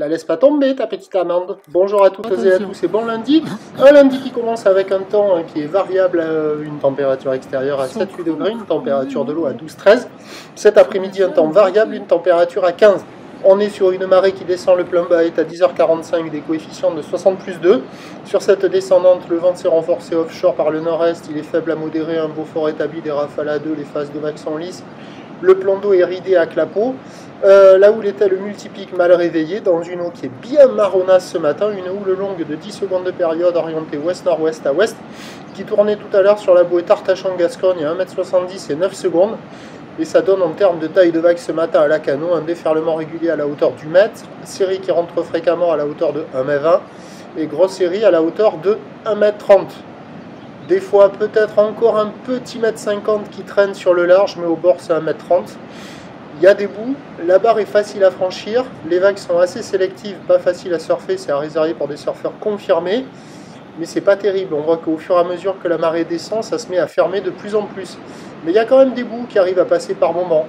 La laisse pas tomber, ta petite amande. Bonjour à toutes et à tous et bon lundi. Un lundi qui commence avec un temps qui est variable, une température extérieure à 7-8 degrés, une température de l'eau à 12-13. Cet après-midi, un temps variable, une température à 15. On est sur une marée qui descend, le plein bas est à 10h45, des coefficients de 60 plus 2. Sur cette descendante, le vent s'est renforcé offshore par le nord-est, il est faible à modéré, un beau fort établi, des rafales à 2, les phases de vagues sont lisses. Le plan d'eau est ridé à clapot. Là où était le multipic mal réveillé, dans une eau qui est bien marronasse ce matin, une houle longue de 10 secondes de période orientée ouest-nord-ouest à ouest, qui tournait tout à l'heure sur la bouée Tartachon-Gascogne à 1m70 et 9 secondes. Et ça donne en termes de taille de vague ce matin à Lacanau un déferlement régulier à la hauteur du mètre, série qui rentre fréquemment à la hauteur de 1m20 et grosse série à la hauteur de 1m30. Des fois peut-être encore un petit mètre 50 qui traîne sur le large, mais au bord c'est 1m30. Il y a des bouts, la barre est facile à franchir, les vagues sont assez sélectives, pas faciles à surfer, c'est à réserver pour des surfeurs confirmés, mais c'est pas terrible. On voit qu'au fur et à mesure que la marée descend, ça se met à fermer de plus en plus. Mais il y a quand même des bouts qui arrivent à passer par moment.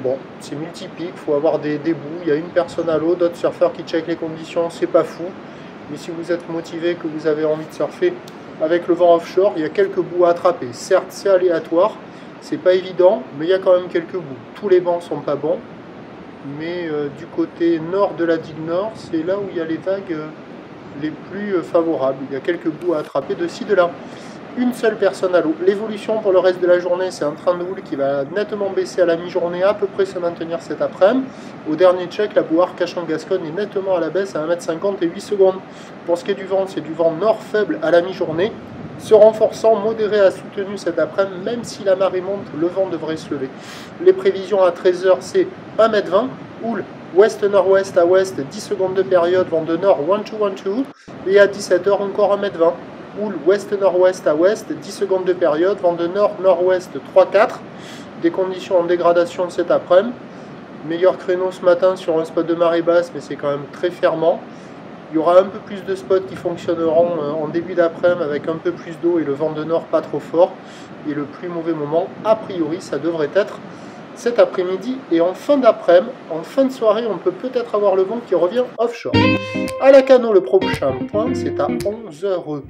Bon, c'est multipique, il faut avoir des bouts, il y a une personne à l'eau, d'autres surfeurs qui checkent les conditions, c'est pas fou. Mais si vous êtes motivé, que vous avez envie de surfer avec le vent offshore, il y a quelques bouts à attraper. Certes, c'est aléatoire, c'est pas évident, mais il y a quand même quelques bouts. Tous les bancs sont pas bons, mais du côté nord de la digue nord, c'est là où il y a les vagues les plus favorables. Il y a quelques bouts à attraper de ci, de là. Une seule personne à l'eau. L'évolution pour le reste de la journée, c'est un train de houle qui va nettement baisser à la mi-journée, à peu près se maintenir cet après-midi. Au dernier check, la bouée Arcachon-Gascogne est nettement à la baisse à 1m50 et 8 secondes. Pour ce qui est du vent, c'est du vent nord faible à la mi-journée, se renforçant, modéré à soutenu cet après-midi, même si la marée monte, le vent devrait se lever. Les prévisions à 13h, c'est 1m20, houle ouest-nord-ouest à ouest, 10 secondes de période, vent de nord 1-2-1-2, et à 17h encore 1m20. Houle ouest-nord-ouest à ouest, 10 secondes de période, vent de nord-nord-ouest 3-4, des conditions en dégradation cet après-midi. Meilleur créneau ce matin sur un spot de marée basse, mais c'est quand même très fermant. Il y aura un peu plus de spots qui fonctionneront en début d'après-midi avec un peu plus d'eau et le vent de nord pas trop fort. Et le plus mauvais moment, a priori, ça devrait être cet après-midi. Et en fin d'après-midi, en fin de soirée, on peut peut-être avoir le vent qui revient offshore. À Lacanau, le prochain point, c'est à 11h.